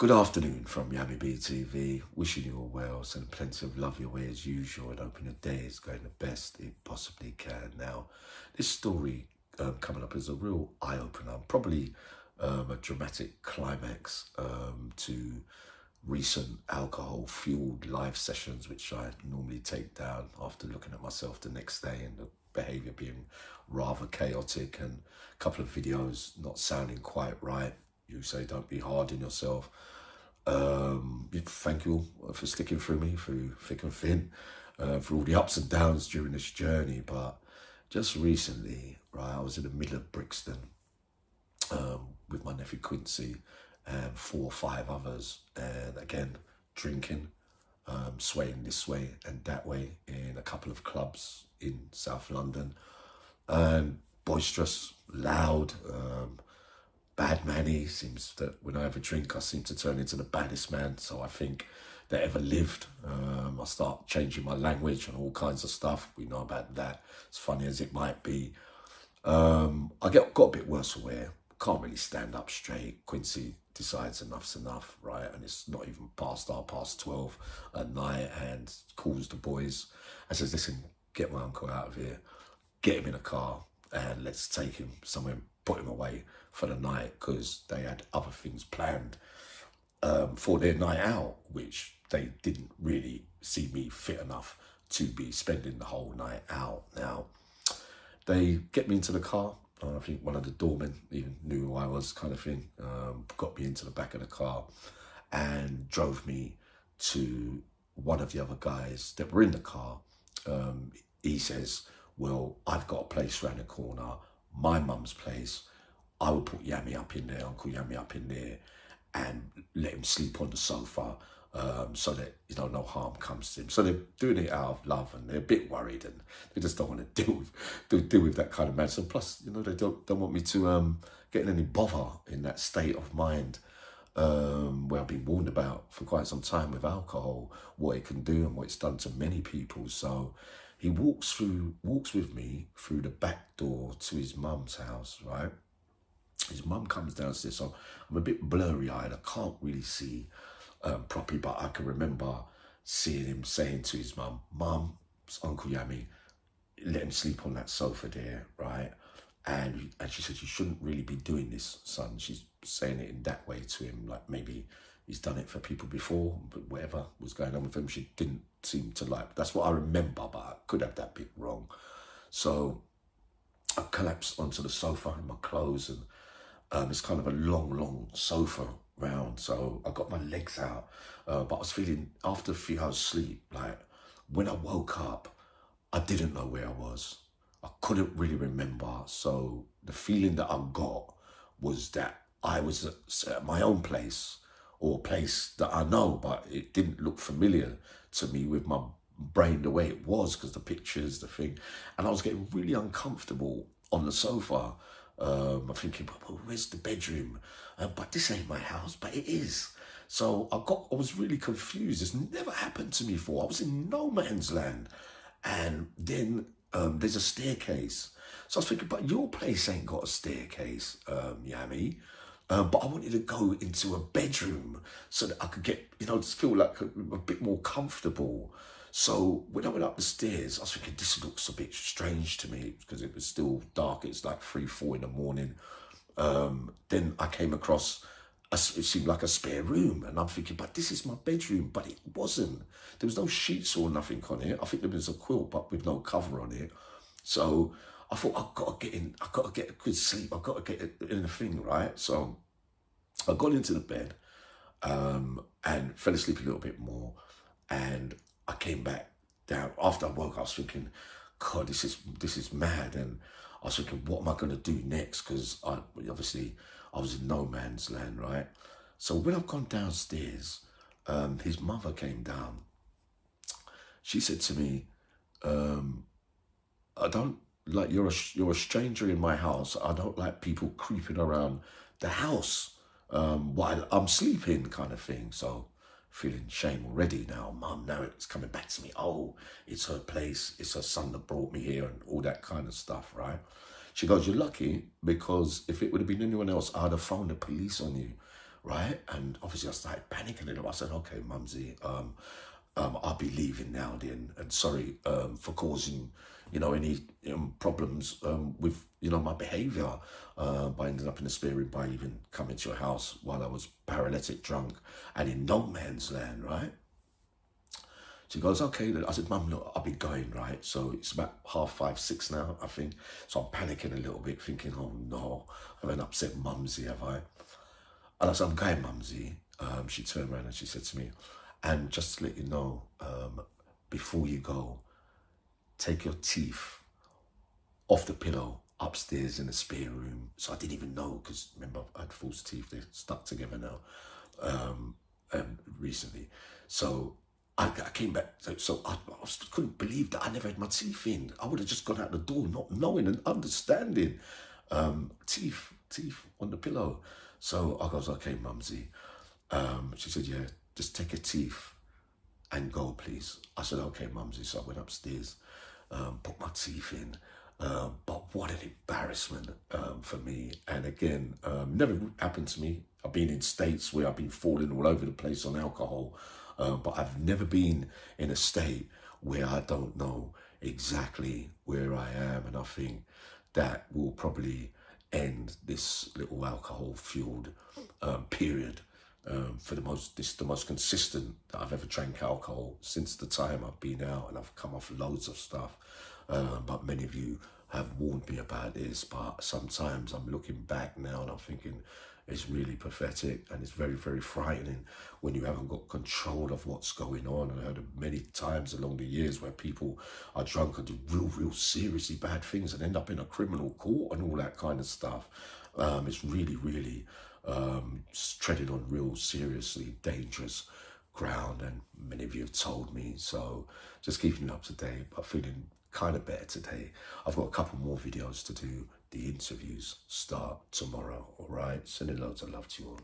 Good afternoon from Yummy BTV. Wishing you all well, sending plenty of love your way as usual, and hoping your day is going the best it possibly can. Now, this story coming up is a real eye-opener, probably a dramatic climax to recent alcohol-fueled live sessions, which I normally take down after looking at myself the next day and the behaviour being rather chaotic and a couple of videos not sounding quite right. You say don't be hard on yourself. Thank you all for sticking through me through thick and thin, for all the ups and downs during this journey. But just recently, right, I was in the middle of Brixton with my nephew Quincy and 4 or 5 others, and again drinking, swaying this way and that way in a couple of clubs in South London, and boisterous, loud, bad manny. Seems that when I have a drink, I seem to turn into the baddest man, so I think, that ever lived. I start changing my language and all kinds of stuff. We know about that, as funny as it might be. I got a bit worse aware. Can't really stand up straight. Quincy decides enough's enough, right? And it's not even past 12 at night, and calls the boys and says, listen, get my uncle out of here, get him in a car, and let's take him somewhere, put him away for the night, because they had other things planned for their night out, which they didn't really see me fit enough to be spending the whole night out. Now, they get me into the car. I think one of the doormen even knew who I was, kind of thing. Got me into the back of the car and drove me to one of the other guys that were in the car. He says, well, I've got a place around the corner, my mum's place. I will put Yummy up in there, Uncle Yummy up in there, and let him sleep on the sofa, so that, you know, no harm comes to him. So they're doing it out of love, and they're a bit worried, and they just don't want to deal with that kind of man. So plus, you know, they don't want me to get in any bother in that state of mind, where I've been warned about for quite some time with alcohol, what it can do and what it's done to many people. So he walks with me through the back door to his mum's house, right? His mum comes downstairs, so I'm a bit blurry-eyed. I can't really see properly, but I can remember seeing him saying to his mum, Mum, it's Uncle Yummy, let him sleep on that sofa there, right? And she said, you shouldn't really be doing this, son. She's saying it in that way to him, like maybe he's done it for people before, but whatever was going on with him, she didn't seem to like. That's what I remember, but I could have that bit wrong. So I collapsed onto the sofa in my clothes, and it's kind of a long sofa round. So I got my legs out, but I was feeling, after a few hours sleep, like when I woke up, I didn't know where I was. I couldn't really remember. So the feeling that I got was that I was at my own place, or a place that I know, but it didn't look familiar to me with my brain the way it was, because the pictures, the thing, and I was getting really uncomfortable on the sofa. I'm thinking, well, where's the bedroom? But this ain't my house, but it is. So I was really confused. It's never happened to me before. I was in no man's land. And then there's a staircase. So I was thinking, but your place ain't got a staircase, Yummy. But I wanted to go into a bedroom so that I could get, you know, just feel like a bit more comfortable. So when I went up the stairs, I was thinking, this looks a bit strange to me, because it was still dark. It's like 3, 4 in the morning. Then I came across, it seemed like a spare room. And I'm thinking, but this is my bedroom. But it wasn't. There was no sheets or nothing on it. I think there was a quilt, but with no cover on it. So I thought, I've got to get in. I've got to get a good sleep. I've got to get in the thing, right? So I got into the bed and fell asleep a little bit more. And I came back down. After I woke, I was thinking, God, this is mad. And I was thinking, what am I going to do next? Because obviously I was in no man's land, right? So when I've gone downstairs, his mother came down. She said to me, I don't like, you're a stranger in my house. I don't like people creeping around the house while I'm sleeping, kind of thing. So feeling shame already now. Mum, now it's coming back to me. Oh, it's her place. It's her son that brought me here, and all that kind of stuff, right? She goes, you're lucky, because if it would have been anyone else, I'd have phoned the police on you. right? And obviously I started panicking a little. I said, okay, Mumsy, I'll be leaving now then, and sorry for causing, you know, any problems with, you know, my behaviour by ending up in the spare room, by even coming to your house while I was paralytic drunk and in no man's land, right? She goes, okay. I said, Mum, look, I'll be going, right? So it's about 5:30, 6 now, I think. So I'm panicking a little bit, thinking, oh no, I haven't upset Mumsy, have I? And I said, I'm going, Mumsy. She turned around and she said to me, and just to let you know, before you go, take your teeth off the pillow upstairs in the spare room. So I didn't even know, because remember, I had false teeth, they're stuck together now, recently. So I came back, so I couldn't believe that I never had my teeth in. I would have just gone out the door not knowing and understanding. Teeth on the pillow. So I goes, okay, Mumsy. She said, yeah, just take your teeth and go, please. I said, okay, Mumsy. So I went upstairs, put my teeth in. But what an embarrassment for me. And again, never happened to me. I've been in states where I've been falling all over the place on alcohol. But I've never been in a state where I don't know exactly where I am. And I think that will probably end this little alcohol-fueled period for the most consistent that I've ever drank alcohol since the time I've been out, and I've come off loads of stuff. But many of you have warned me about this, but sometimes I'm looking back now and I'm thinking it's really pathetic, and it's very, very frightening when you haven't got control of what's going on. And I heard many times along the years where people are drunk and do real seriously bad things and end up in a criminal court and all that kind of stuff. It's really, really treading on real seriously dangerous ground, and many of you have told me. So just keeping you up to date, but feeling kind of better today. I've got a couple more videos to do. The interviews start tomorrow, all right? Sending loads of love to you all.